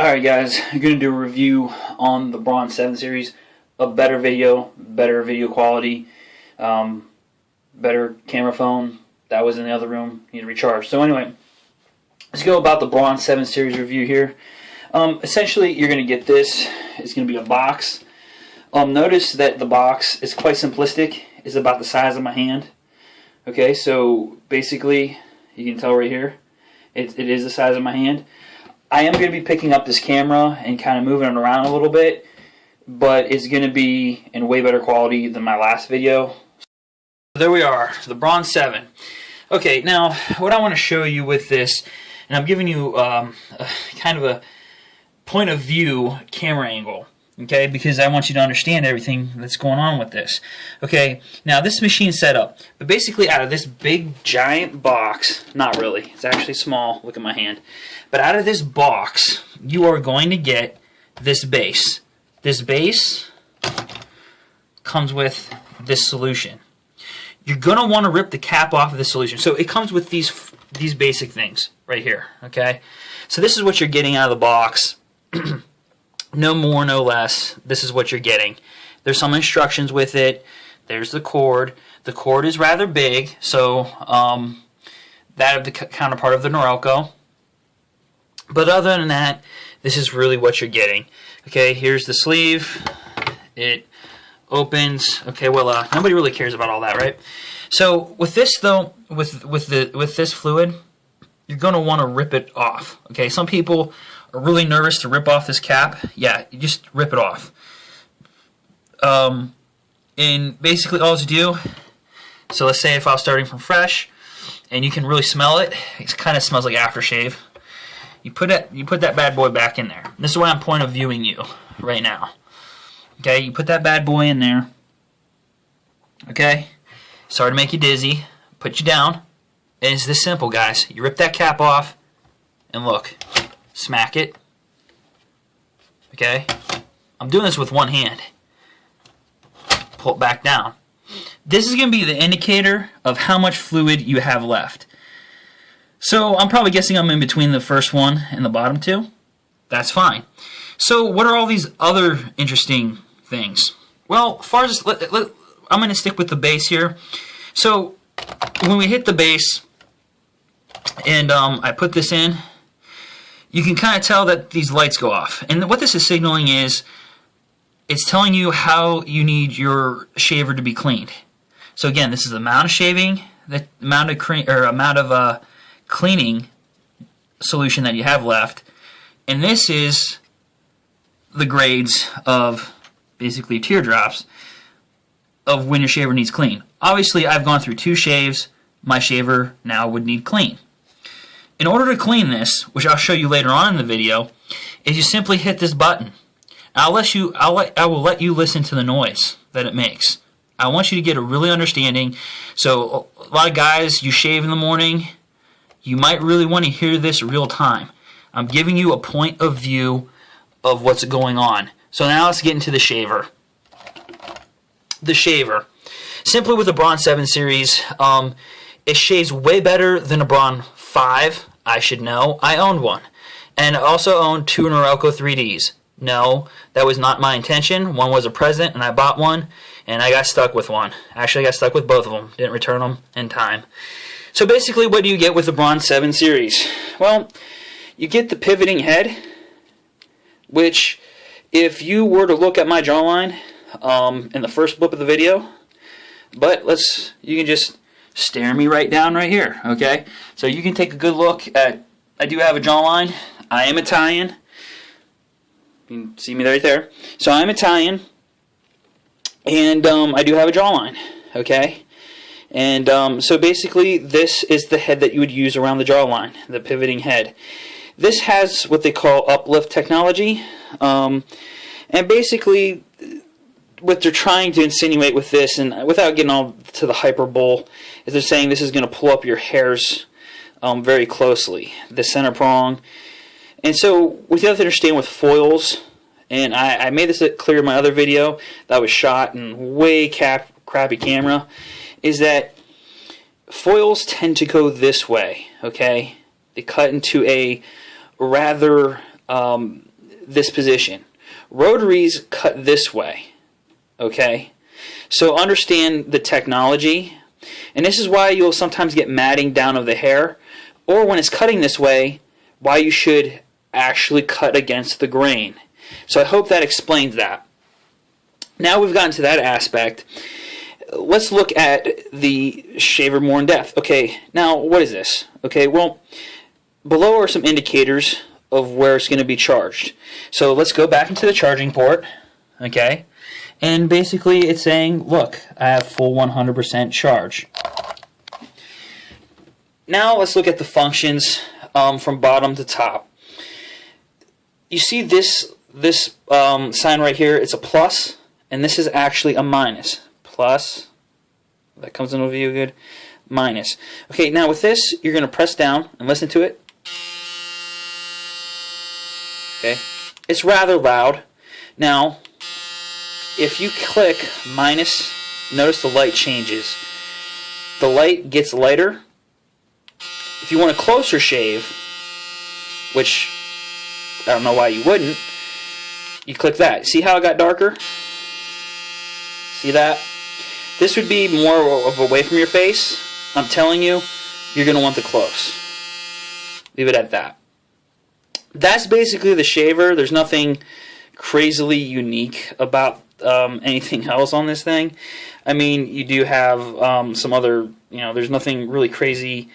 Alright guys, I'm going to do a review on the Braun 7 series. A better video quality, better camera phone. That was in the other room, need to recharge. So anyway, let's go about the Braun 7 series review here. Essentially, you're going to get this. It's going to be a box. Notice that the box is quite simplistic. It's about the size of my hand. Okay, so basically, you can tell right here, it is the size of my hand. I am going to be picking up this camera and kind of moving it around a little bit, but it's going to be in way better quality than my last video. There we are, the Braun 7. Okay, now what I want to show you with this, and I'm giving you kind of a point of view camera angle, okay, because I want you to understand everything that's going on with this. Okay, now this machine's set up, but basically out of this big giant box, not really, it's actually small, look at my hand, but out of this box you are going to get this base. This base comes with this solution. You're going to want to rip the cap off of the solution. So it comes with these basic things right here, okay? So this is what you're getting out of the box. No more, no less. This is what you're getting. There's some instructions with it. There's the cord. The cord is rather big, so that of the counterpart of the Norelco. But other than that, this is really what you're getting. Okay, here's the sleeve. It opens. Okay, well, nobody really cares about all that, right? So with this though, with this fluid, you're going to want to rip it off. Okay, some people are really nervous to rip off this cap. Yeah, you just rip it off. And basically all you do, so let's say if I was starting from fresh, and you can really smell it, it kind of smells like aftershave. You put that bad boy back in there. This is why I'm point of viewing you right now. Okay, you put that bad boy in there. Okay, sorry to make you dizzy. Put you down. And it's this simple, guys. You rip that cap off, and look, smack it. Okay, I'm doing this with one hand. Pull it back down. This is going to be the indicator of how much fluid you have left. So I'm probably guessing I'm in between the first one and the bottom two. That's fine. So what are all these other interesting things? Well, as far as I'm going to stick with the base here. So when we hit the base and I put this in, you can kind of tell that these lights go off. And what this is signaling is it's telling you how you need your shaver to be cleaned. So again, this is the amount of shaving, the amount of cleaning solution that you have left, and this is the grades of basically teardrops of when your shaver needs clean. Obviously, I've gone through 2 shaves. My shaver now would need clean. In order to clean this, which I'll show you later on in the video, is you simply hit this button. I will let you listen to the noise that it makes. I want you to get a really understanding. So a lot of guys, you shave in the morning. You might really want to hear this real time. I'm giving you a point of view of what's going on. So now let's get into the shaver. The shaver. Simply with the Braun 7 series, it shaves way better than a Braun 5. I should know. I owned one. And I also owned 2 Norelco 3Ds. No, that was not my intention. One was a present and I bought one. And I got stuck with one. Actually, I got stuck with both of them. Didn't return them in time. So basically, what do you get with the Braun 7 series? Well, you get the pivoting head, which if you were to look at my jawline in the first blip of the video, but you can just stare me right down right here, okay? So you can take a good look at, I do have a jawline. I am Italian. You can see me right there. So I'm Italian, and I do have a jawline, okay? And so basically this is the head that you would use around the jawline, the pivoting head. This has what they call uplift technology, and basically what they're trying to insinuate with this, and without getting all to the hyperbole, is they're saying this is going to pull up your hairs very closely, the center prong. And so what you have to understand with foils, and I made this clear in my other video that was shot in way crappy camera, is that foils tend to go this way, okay? They cut into a rather this position. Rotaries cut this way, okay? So understand the technology, and this is why you'll sometimes get matting down of the hair, or when it's cutting this way, why you should actually cut against the grain. So I hope that explains that. Now we've gotten to that aspect, let's look at the shaver more in depth. Okay, now what is this? Okay, well, below are some indicators of where it's going to be charged. So let's go back into the charging port, okay, and basically it's saying, look, I have full 100% charge. Now let's look at the functions from bottom to top. You see this sign right here, it's a plus, and this is actually a minus. Plus, that comes into view good, minus. Okay, now with this, you're going to press down and listen to it. Okay, it's rather loud. Now, if you click minus, notice the light changes. The light gets lighter. If you want a closer shave, which I don't know why you wouldn't, you click that. See how it got darker? See that? This would be more of away from your face. I'm telling you, you're going to want the close. Leave it at that. That's basically the shaver. There's nothing crazily unique about anything else on this thing. I mean, you do have some other, there's nothing really crazy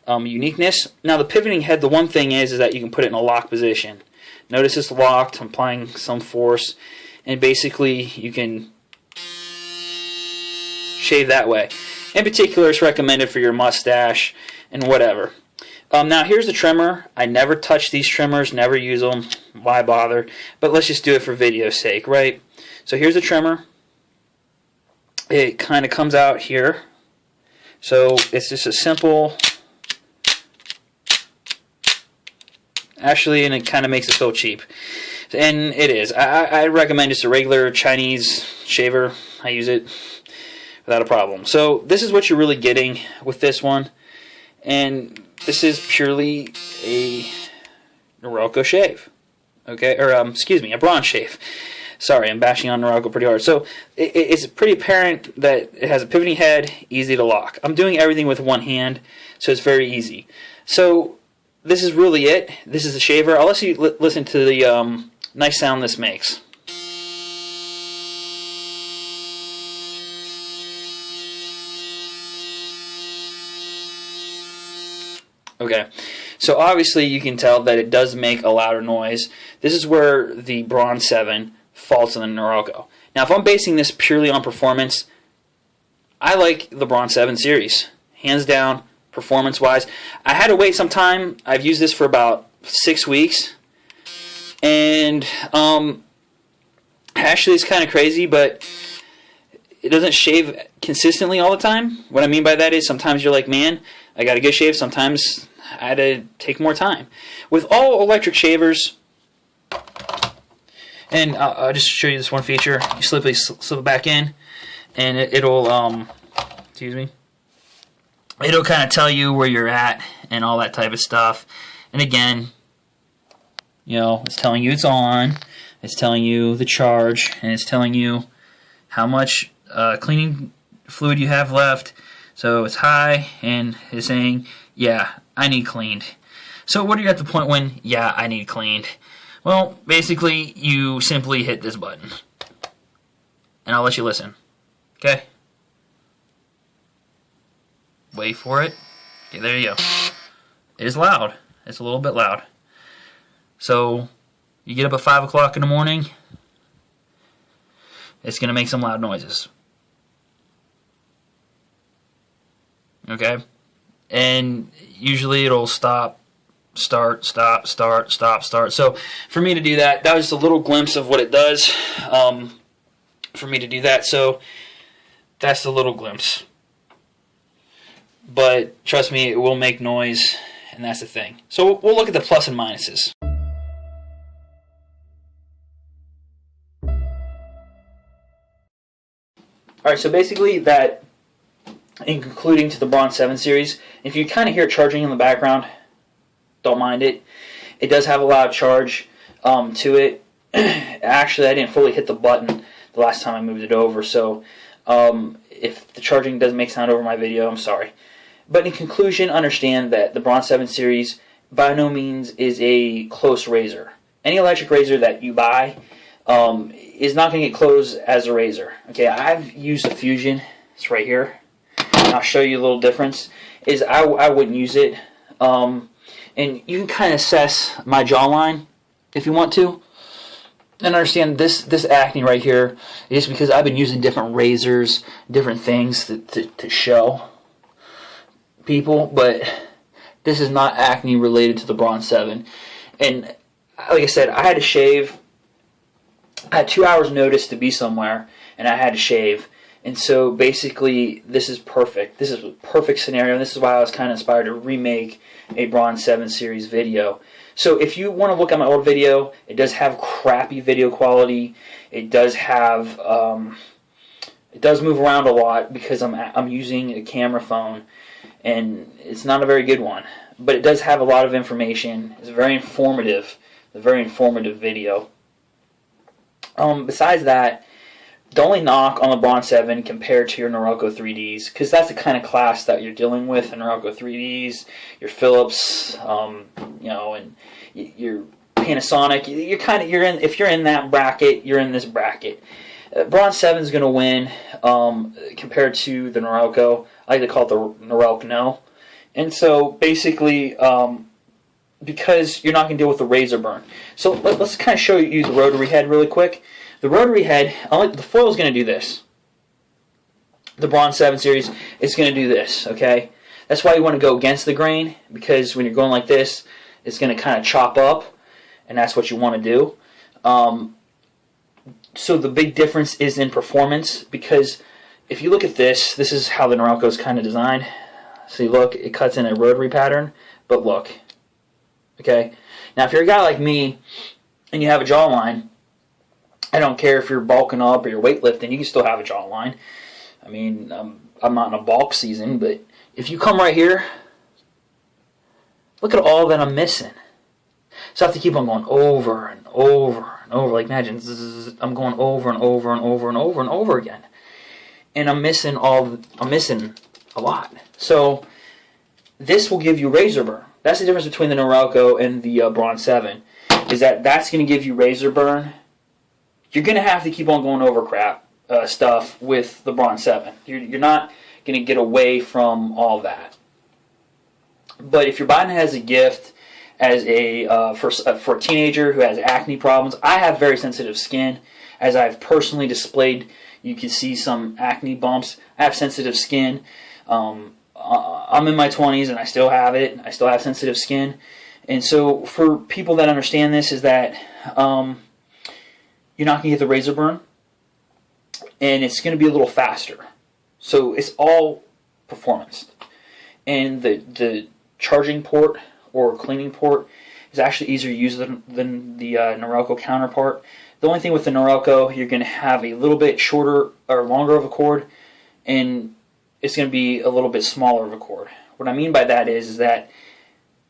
uniqueness. Now, the pivoting head, the one thing is that you can put it in a lock position. Notice it's locked. I'm applying some force, and basically you can shave that way. In particular, it's recommended for your mustache and whatever. Now here's the trimmer. I never touch these trimmers, never use them. Why bother? But let's just do it for video's sake, right? So here's the trimmer. It kind of comes out here. So it's just a simple, actually, and it kind of makes it feel cheap. And it is. I recommend just a regular Chinese shaver. I use it without a problem. So this is what you're really getting with this one. And this is purely a Norelco shave, okay, or excuse me, a Braun shave. Sorry, I'm bashing on Norelco pretty hard. So it's pretty apparent that it has a pivoting head, easy to lock. I'm doing everything with one hand, so it's very easy. So this is really it. This is the shaver. I'll let you listen to the nice sound this makes. Okay, so obviously you can tell that it does make a louder noise. This is where the Braun 7 falls in the Norelco. Now, if I'm basing this purely on performance, I like the Braun 7 series. Hands down, performance-wise. I had to wait some time. I've used this for about 6 weeks. And actually it's kind of crazy, but it doesn't shave consistently all the time. What I mean by that is sometimes you're like, man, I got a good shave. Sometimes I had to take more time. With all electric shavers, and I'll just show you this one feature. You slip it back in, and it'll excuse me, it'll kind of tell you where you're at and all that type of stuff. And again, it's telling you it's on, it's telling you the charge, and it's telling you how much cleaning fluid you have left. So it's high, and it's saying, yeah, I need cleaned. So what are you at the point when, yeah, I need cleaned? Well, basically, you simply hit this button. And I'll let you listen. Okay? Wait for it. Okay, there you go. It is loud. It's a little bit loud. So, you get up at 5 o'clock in the morning, it's going to make some loud noises. Okay? And usually it'll stop, start, stop, start, stop, start. So for me to do that, that was just a little glimpse of what it does for me to do that. So that's the little glimpse. But trust me, it will make noise, and that's the thing. So we'll look at the plus and minuses. Alright, so basically that, in concluding to the Braun 7 series, if you kind of hear charging in the background, don't mind it. It does have a loud charge. to it. Actually, I didn't fully hit the button the last time I moved it over, so if the charging doesn't make sound over my video, I'm sorry. But in conclusion, understand that the Braun 7 series by no means is a close razor. Any electric razor that you buy is not going to get close as a razor. Okay, I've used a Fusion. It's right here. And I'll show you a little difference. I wouldn't use it. And you can kind of assess my jawline if you want to. And understand this acne right here is because I've been using different razors, different things to show people, but this is not acne related to the Braun 7. And like I said, I had to shave. I had 2 hours notice to be somewhere, and I had to shave. And so basically, this is perfect. This is a perfect scenario, and this is why I was kind of inspired to remake a Braun 7 series video. So if you want to look at my old video, it does have crappy video quality. It does have, it does move around a lot because I'm using a camera phone, and it's not a very good one. But it does have a lot of information. It's very informative. It's a very informative video. Besides that, the only knock on the Braun 7 compared to your Norelco 3Ds, because that's the kind of class that you're dealing with, the Norelco 3Ds, your Philips, you know, and your Panasonic. If you're in that bracket, you're in this bracket. Braun 7 is going to win compared to the Norelco. I like to call it the Norelco No. And so basically, because you're not going to deal with the razor burn. So let's kind of show you the rotary head really quick. The rotary head, the foil is going to do this. The Braun 7 series is going to do this, okay? That's why you want to go against the grain, because when you're going like this, it's going to kind of chop up, and that's what you want to do. So the big difference is in performance, because if you look at this, this is how the Norelco is kind of designed. See, look, it cuts in a rotary pattern, but look, okay? Now, if you're a guy like me, and you have a jawline, I don't care if you're bulking up or you're weightlifting, you can still have a jawline. I mean, I'm not in a bulk season, but if you come right here, look at all that I'm missing. So I have to keep on going over and over and over. Like, imagine, I'm going over and over and over and over and over again. And I'm missing a lot. So this will give you razor burn. That's the difference between the Norelco and the Braun 7, is that that's going to give you razor burn. You're going to have to keep on going over crap stuff with the Braun 7. You're not going to get away from all that. But if you're buying it as a gift, as for a teenager who has acne problems, I have very sensitive skin. As I've personally displayed, you can see some acne bumps. I have sensitive skin. I'm in my 20s and I still have it. I still have sensitive skin. And so for people that understand this, is that you're not going to get the razor burn, and it's going to be a little faster. So it's all performance. And the charging port or cleaning port is actually easier to use than the Norelco counterpart. The only thing with the Norelco, you're going to have a little bit shorter or longer of a cord, and it's going to be a little bit smaller of a cord. What I mean by that is that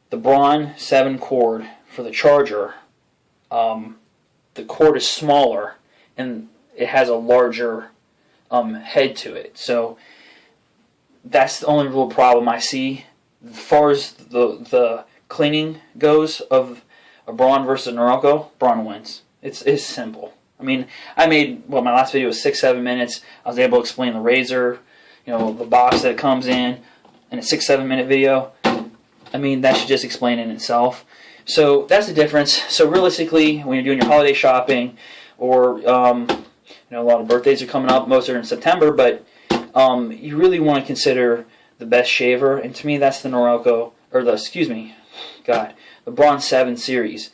the Braun 7 cord for the charger, the cord is smaller and it has a larger head to it. So that's the only real problem I see. As far as the cleaning goes of a Braun versus a Norelco, Braun wins. It's simple. I mean, I made, my last video was 6-7 minutes. I was able to explain the razor, you know, the box that it comes in a 6-7 minute video. I mean, that should just explain it in itself. So that's the difference. So realistically, when you're doing your holiday shopping, or you know, a lot of birthdays are coming up, most are in September, but you really want to consider the best shaver, and to me that's the Norelco, or the Braun 7 series.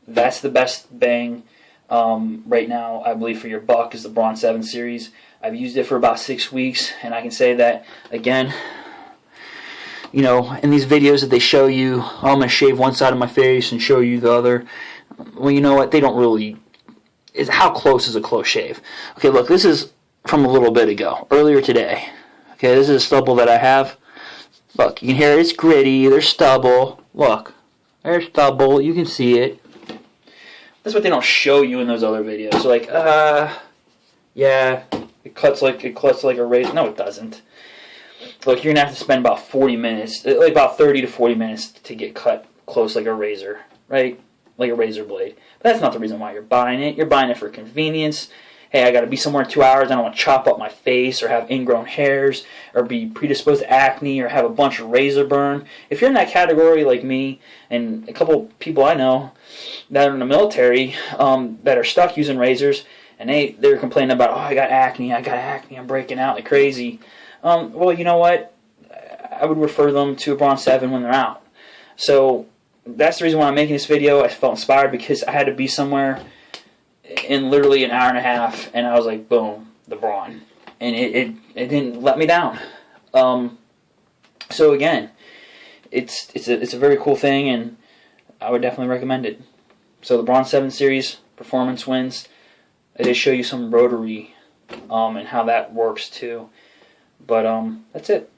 That's the best bang right now, I believe, for your buck, is the Braun 7 series. I've used it for about 6 weeks, and I can say that, again, you know, in these videos that they show you, oh, I'm going to shave one side of my face and show you the other. Well, you know what? They don't really... How close is a close shave? Okay, look, this is from a little bit ago, earlier today. Okay, this is a stubble that I have. Look, you can hear it. It's gritty. There's stubble. Look, there's stubble. You can see it. That's what they don't show you in those other videos. So like, yeah, it cuts like a razor. No, it doesn't. Look, you're gonna have to spend about 40 minutes, like about 30 to 40 minutes to get cut close like a razor, right? Like a razor blade. But that's not the reason why you're buying it. You're buying it for convenience. Hey, I got to be somewhere in 2 hours. I don't want to chop up my face or have ingrown hairs or be predisposed to acne or have a bunch of razor burn. If you're in that category like me and a couple people I know that are in the military that are stuck using razors and they're complaining about, oh, I got acne, I'm breaking out like crazy. Well, you know what? I would refer them to a Braun 7 when they're out. So that's the reason why I'm making this video. I felt inspired because I had to be somewhere in literally an hour and a half, and I was like, boom, the Braun. And it didn't let me down. So again, it's a very cool thing, and I would definitely recommend it. So the Braun 7 series, performance wins. I did show you some rotary and how that works too. But that's it.